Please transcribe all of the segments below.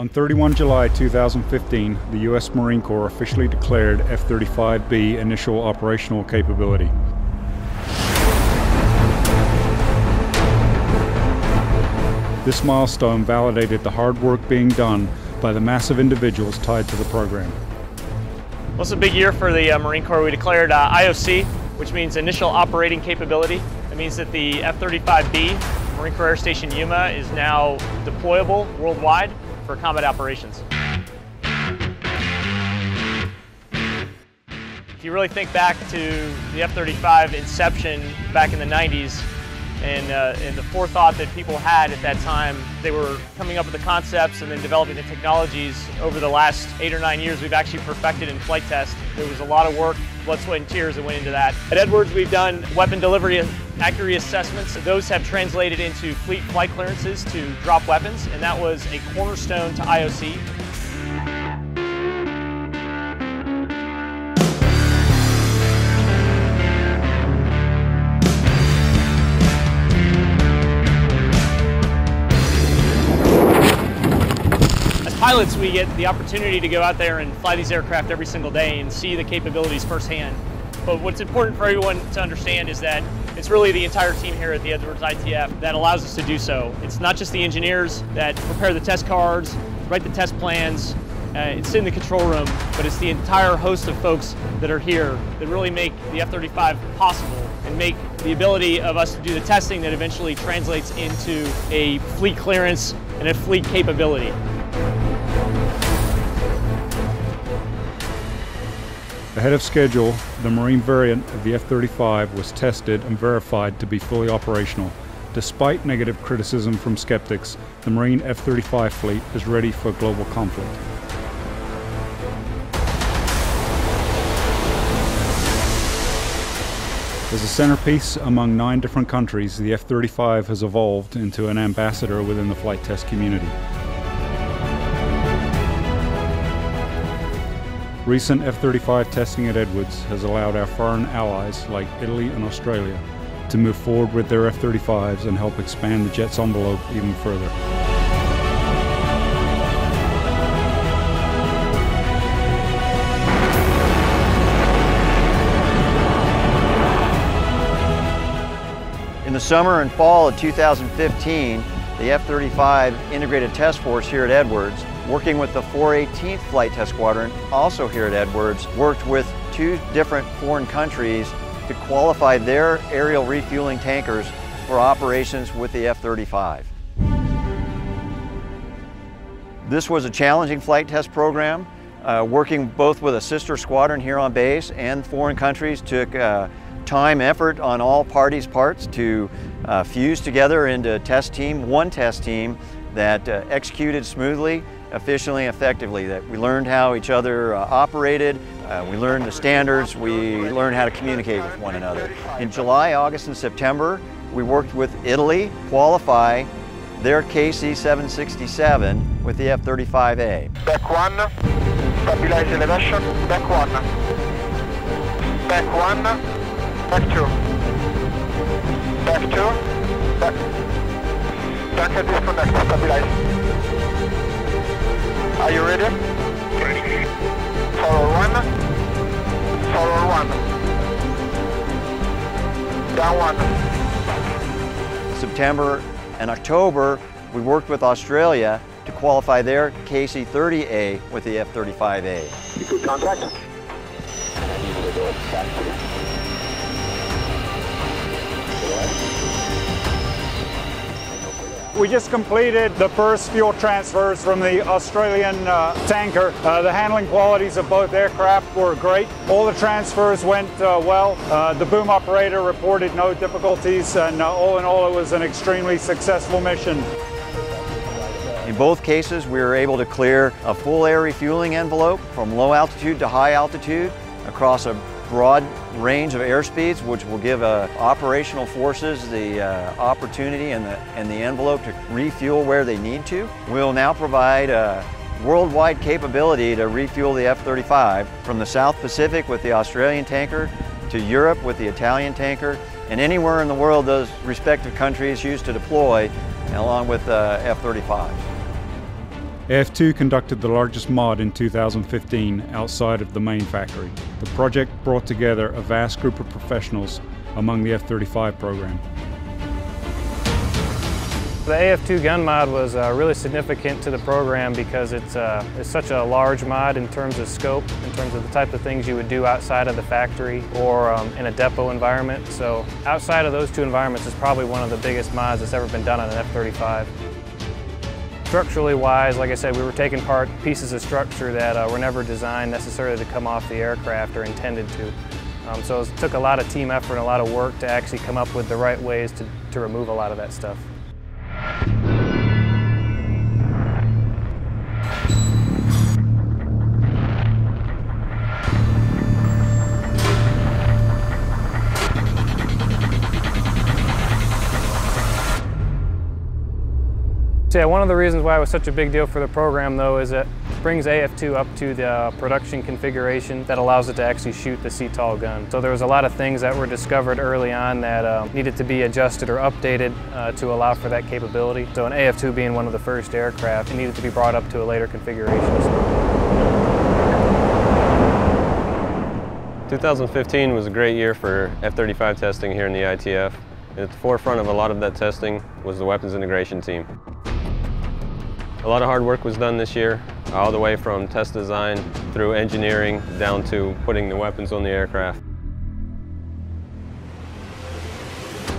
On 31 July 2015, the U.S. Marine Corps officially declared F-35B initial operational capability. This milestone validated the hard work being done by the massive individuals tied to the program. Well, it's a big year for the Marine Corps. We declared IOC, which means Initial Operating Capability. It means that the F-35B, Marine Corps Air Station Yuma, is now deployable worldwide for combat operations. If you really think back to the F-35 inception back in the 90s, and the forethought that people had at that time, they were coming up with the concepts and then developing the technologies. Over the last 8 or 9 years, we've actually perfected in flight test. There was a lot of work, blood, sweat, and tears that went into that. At Edwards, we've done weapon delivery accuracy assessments. Those have translated into fleet flight clearances to drop weapons, and that was a cornerstone to IOC. Pilots, we get the opportunity to go out there and fly these aircraft every single day and see the capabilities firsthand. But what's important for everyone to understand is that it's really the entire team here at the Edwards ITF that allows us to do so. It's not just the engineers that prepare the test cards, write the test plans, it's in the control room, but it's the entire host of folks that are here that really make the F-35 possible and make the ability of us to do the testing that eventually translates into a fleet clearance and a fleet capability. Ahead of schedule, the Marine variant of the F-35 was tested and verified to be fully operational. Despite negative criticism from skeptics, the Marine F-35 fleet is ready for global conflict. As a centerpiece among 9 different countries, the F-35 has evolved into an ambassador within the flight test community. Recent F-35 testing at Edwards has allowed our foreign allies like Italy and Australia to move forward with their F-35s and help expand the jet's envelope even further. In the summer and fall of 2015, the F-35 Integrated Test Force here at Edwards, working with the 418th Flight Test Squadron, also here at Edwards, worked with 2 different foreign countries to qualify their aerial refueling tankers for operations with the F-35. This was a challenging flight test program. Working both with a sister squadron here on base and foreign countries took time, effort on all parties' parts to fuse together into one test team that executed smoothly, efficiently, effectively, that we learned how each other operated, we learned the standards, we learned how to communicate with one another. In July, August, and September, we worked with Italy to qualify their KC-767 with the F-35A. Back 1, stabilize elevation, back 1, back 1, back 2, back 2, back disconnect, stabilize. Are you ready? Ready. Forward 1, forward 1, down 1. September and October, we worked with Australia to qualify their KC-30A with the F-35A. Good contact. We just completed the first fuel transfers from the Australian tanker. The handling qualities of both aircraft were great. All the transfers went well. The boom operator reported no difficulties, and all in all, it was an extremely successful mission. In both cases, we were able to clear a full air refueling envelope from low altitude to high altitude across a broad range of airspeeds, which will give operational forces the opportunity and the envelope to refuel where they need to. We'll now provide a worldwide capability to refuel the F-35 from the South Pacific with the Australian tanker to Europe with the Italian tanker, and anywhere in the world those respective countries choose to deploy along with F-35s. AF2 conducted the largest mod in 2015 outside of the main factory. The project brought together a vast group of professionals among the F-35 program. The AF2 gun mod was really significant to the program because it's such a large mod in terms of scope, in terms of the type of things you would do outside of the factory or in a depot environment. So outside of those two environments is probably one of the biggest mods that's ever been done on an F-35. Structurally wise, like I said, we were taking apart pieces of structure that were never designed necessarily to come off the aircraft or intended to. So it took a lot of team effort and a lot of work to actually come up with the right ways to remove a lot of that stuff. So yeah, one of the reasons why it was such a big deal for the program though is it brings AF2 up to the production configuration that allows it to actually shoot the CTOL gun. So there was a lot of things that were discovered early on that needed to be adjusted or updated to allow for that capability. So an AF2 being one of the first aircraft, it needed to be brought up to a later configuration. 2015 was a great year for F-35 testing here in the ITF. At the forefront of a lot of that testing was the weapons integration team. A lot of hard work was done this year, all the way from test design through engineering down to putting the weapons on the aircraft.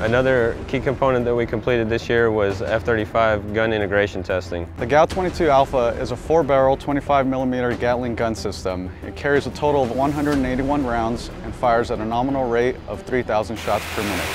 Another key component that we completed this year was F-35 gun integration testing. The GAL-22 Alpha is a 4-barrel 25mm Gatling gun system. It carries a total of 181 rounds and fires at a nominal rate of 3,000 shots per minute.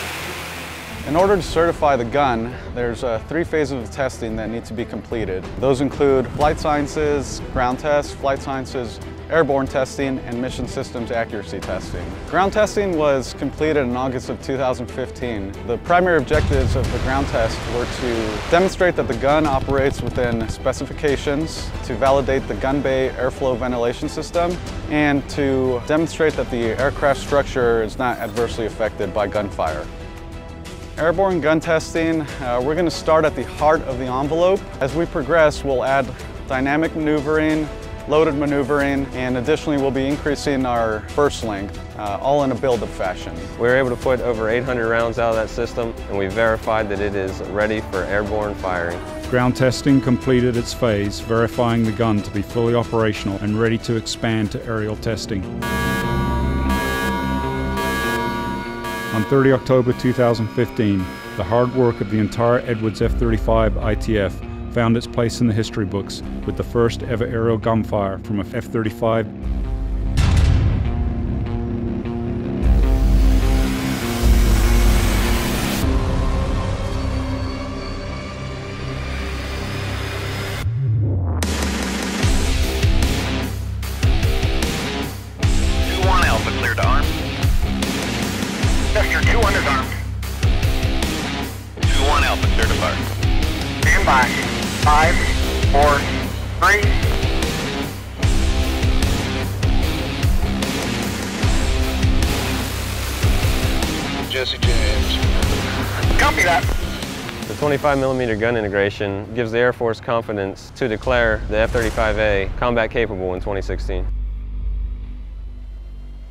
In order to certify the gun, there's 3 phases of testing that need to be completed. Those include flight sciences, ground tests, flight sciences, airborne testing, and mission systems accuracy testing. Ground testing was completed in August of 2015. The primary objectives of the ground test were to demonstrate that the gun operates within specifications, to validate the gun bay airflow ventilation system, and to demonstrate that the aircraft structure is not adversely affected by gunfire. Airborne gun testing, we're going to start at the heart of the envelope. As we progress, we'll add dynamic maneuvering, loaded maneuvering, and additionally we'll be increasing our burst length, all in a build-up fashion. We were able to put over 800 rounds out of that system, and we verified that it is ready for airborne firing. Ground testing completed its phase, verifying the gun to be fully operational and ready to expand to aerial testing. On 30 October 2015, the hard work of the entire Edwards F-35 ITF found its place in the history books with the first ever aerial gunfire from a F-35. Sector 200 armed. 2-1 Alpha, clear to fire. Stand by. 5, 4, 3. Jesse James. Copy that. The 25mm gun integration gives the Air Force confidence to declare the F-35A combat capable in 2016.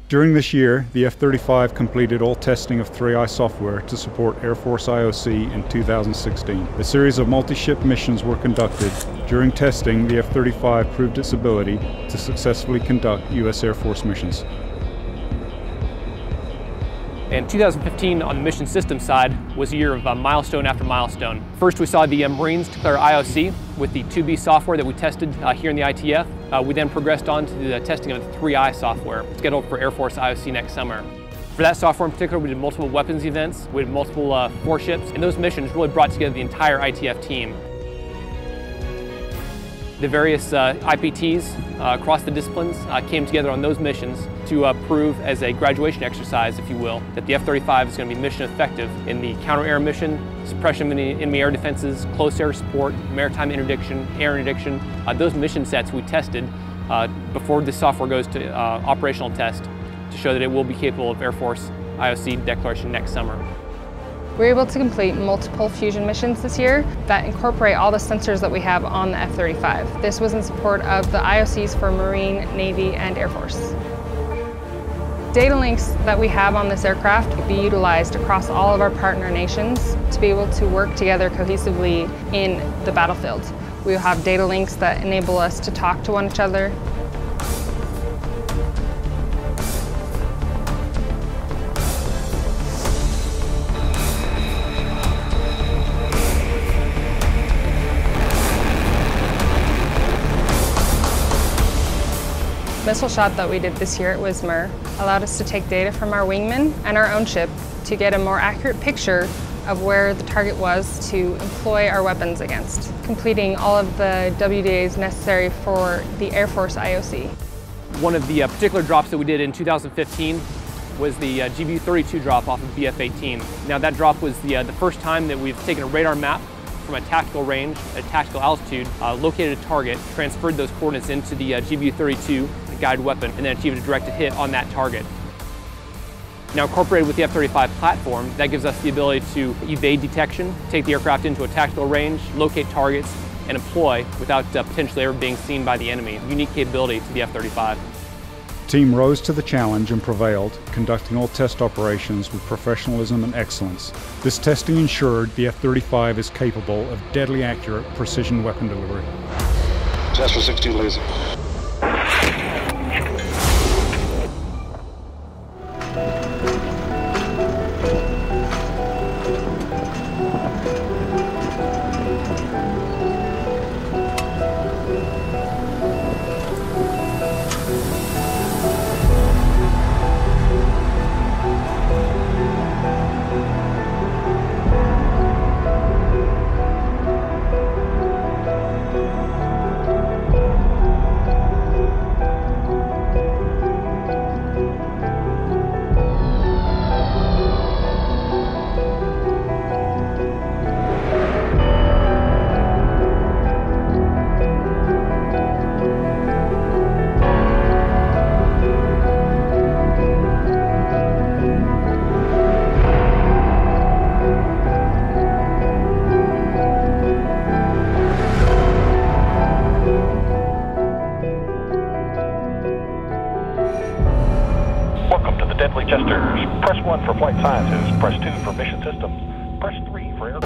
During this year, the F-35 completed all testing of 3i software to support Air Force IOC in 2016. A series of multi-ship missions were conducted. During testing, the F-35 proved its ability to successfully conduct U.S. Air Force missions. And 2015 on the mission system side was a year of milestone after milestone. First we saw the Marines declare IOC with the 2B software that we tested here in the ITF. We then progressed on to the testing of the 3I software, scheduled for Air Force IOC next summer. For that software in particular, we did multiple weapons events, we did multiple warships, and those missions really brought together the entire ITF team. The various IPTs across the disciplines came together on those missions to prove as a graduation exercise, if you will, that the F-35 is going to be mission effective in the counter-air mission, suppression of enemy air defenses, close air support, maritime interdiction, air interdiction. Those mission sets we tested before the software goes to operational test to show that it will be capable of Air Force IOC declaration next summer. We were able to complete multiple fusion missions this year that incorporate all the sensors that we have on the F-35. This was in support of the IOCs for Marine, Navy, and Air Force. Data links that we have on this aircraft can be utilized across all of our partner nations to be able to work together cohesively in the battlefield. We will have data links that enable us to talk to one another. Missile shot that we did this year at Wismar allowed us to take data from our wingman and our own ship to get a more accurate picture of where the target was to employ our weapons against, completing all of the WDAs necessary for the Air Force IOC. One of the particular drops that we did in 2015 was the GBU-32 drop off of BF-18. Now that drop was the first time that we've taken a radar map from a tactical range, at a tactical altitude, located a target, transferred those coordinates into the GBU-32 guided weapon, and then achieved a directed hit on that target. Now incorporated with the F-35 platform, that gives us the ability to evade detection, take the aircraft into a tactical range, locate targets, and employ without potentially ever being seen by the enemy. Unique capability to the F-35. The team rose to the challenge and prevailed, conducting all test operations with professionalism and excellence. This testing ensured the F-35 is capable of deadly accurate precision weapon delivery. Test for 16 laser. Welcome to the Deadly Jesters. Press 1 for flight sciences, press 2 for mission systems, press 3 for air.